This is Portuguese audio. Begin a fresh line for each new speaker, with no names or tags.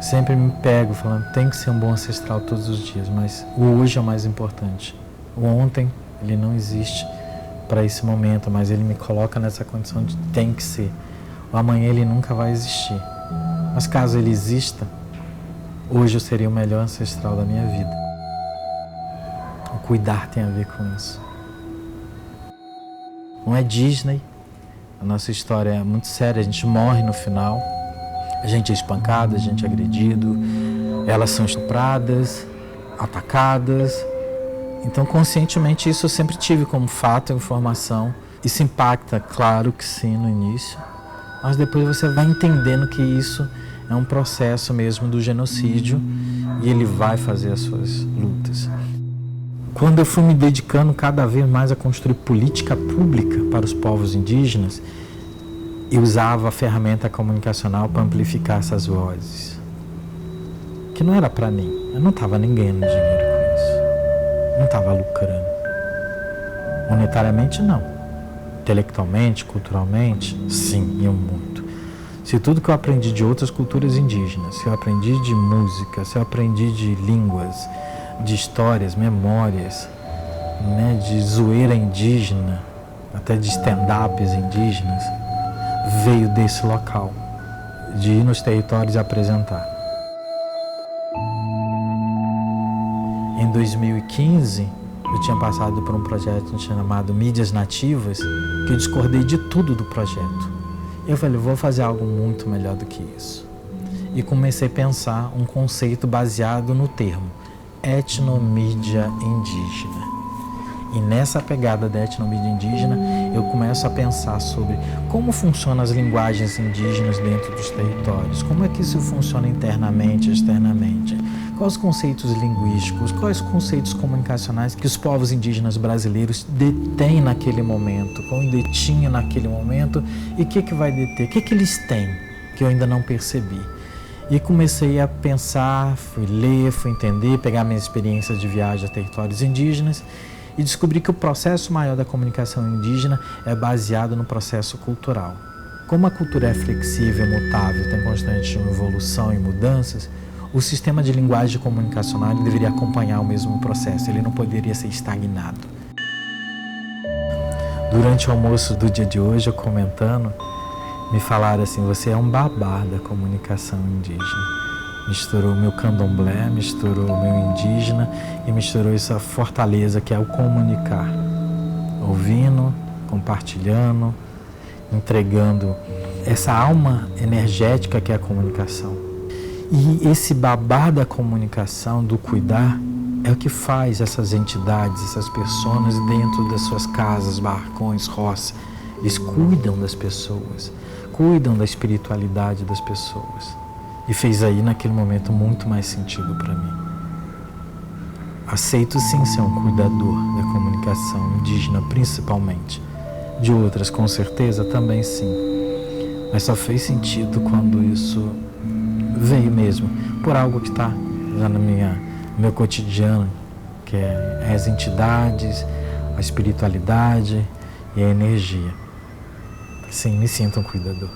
Sempre me pego falando, tem que ser um bom ancestral todos os dias, mas o hoje é o mais importante. O ontem, ele não existe para esse momento, mas ele me coloca nessa condição de tem que ser. O amanhã ele nunca vai existir. Mas caso ele exista, hoje eu seria o melhor ancestral da minha vida. O cuidar tem a ver com isso. Não é Disney. A nossa história é muito séria, a gente morre no final. A gente é espancado, a gente é agredido. Elas são estupradas, atacadas. Então, conscientemente, isso eu sempre tive como fato, informação. Isso impacta, claro que sim, no início. Mas depois você vai entendendo que isso é um processo mesmo do genocídio e ele vai fazer as suas lutas. Quando eu fui me dedicando cada vez mais a construir política pública para os povos indígenas, eu usava a ferramenta comunicacional para amplificar essas vozes. Que não era para mim. Eu não estava nem ganhando dinheiro com isso. Não estava lucrando. Monetariamente, não. Intelectualmente, culturalmente, sim, e muito. Se tudo que eu aprendi de outras culturas indígenas, se eu aprendi de música, se eu aprendi de línguas, de histórias, memórias, né, de zoeira indígena, até de stand-ups indígenas, veio desse local, de ir nos territórios e apresentar. Em 2015, eu tinha passado por um projeto chamado Mídias Nativas, que eu discordei de tudo do projeto. Eu falei, vou fazer algo muito melhor do que isso. E comecei a pensar um conceito baseado no termo etnomídia indígena. E nessa pegada da etnomídia indígena, eu começo a pensar sobre como funcionam as linguagens indígenas dentro dos territórios, como é que isso funciona internamente e externamente, quais os conceitos linguísticos, quais os conceitos comunicacionais que os povos indígenas brasileiros detêm naquele momento, como detinham naquele momento e o que vai deter, o que eles têm que eu ainda não percebi. E comecei a pensar, fui ler, fui entender, pegar minhas experiências de viagem a territórios indígenas e descobri que o processo maior da comunicação indígena é baseado no processo cultural. Como a cultura é flexível, mutável, tem constante evolução e mudanças, o sistema de linguagem comunicacional deveria acompanhar o mesmo processo, ele não poderia ser estagnado. Durante o almoço do dia de hoje, eu comentando, me falaram assim, você é um babá da comunicação indígena. Misturou o meu candomblé, misturou o meu indígena e misturou essa fortaleza que é o comunicar. Ouvindo, compartilhando, entregando essa alma energética que é a comunicação. E esse babá da comunicação, do cuidar, é o que faz essas entidades, essas pessoas dentro das suas casas, barracões, roças. Eles cuidam das pessoas, cuidam da espiritualidade das pessoas. E fez aí, naquele momento, muito mais sentido para mim. Aceito sim ser um cuidador da comunicação indígena, principalmente. De outras, com certeza, também sim. Mas só fez sentido quando isso veio mesmo, por algo que está já no meu cotidiano, que é as entidades, a espiritualidade e a energia. Sim, me sinto um cuidador.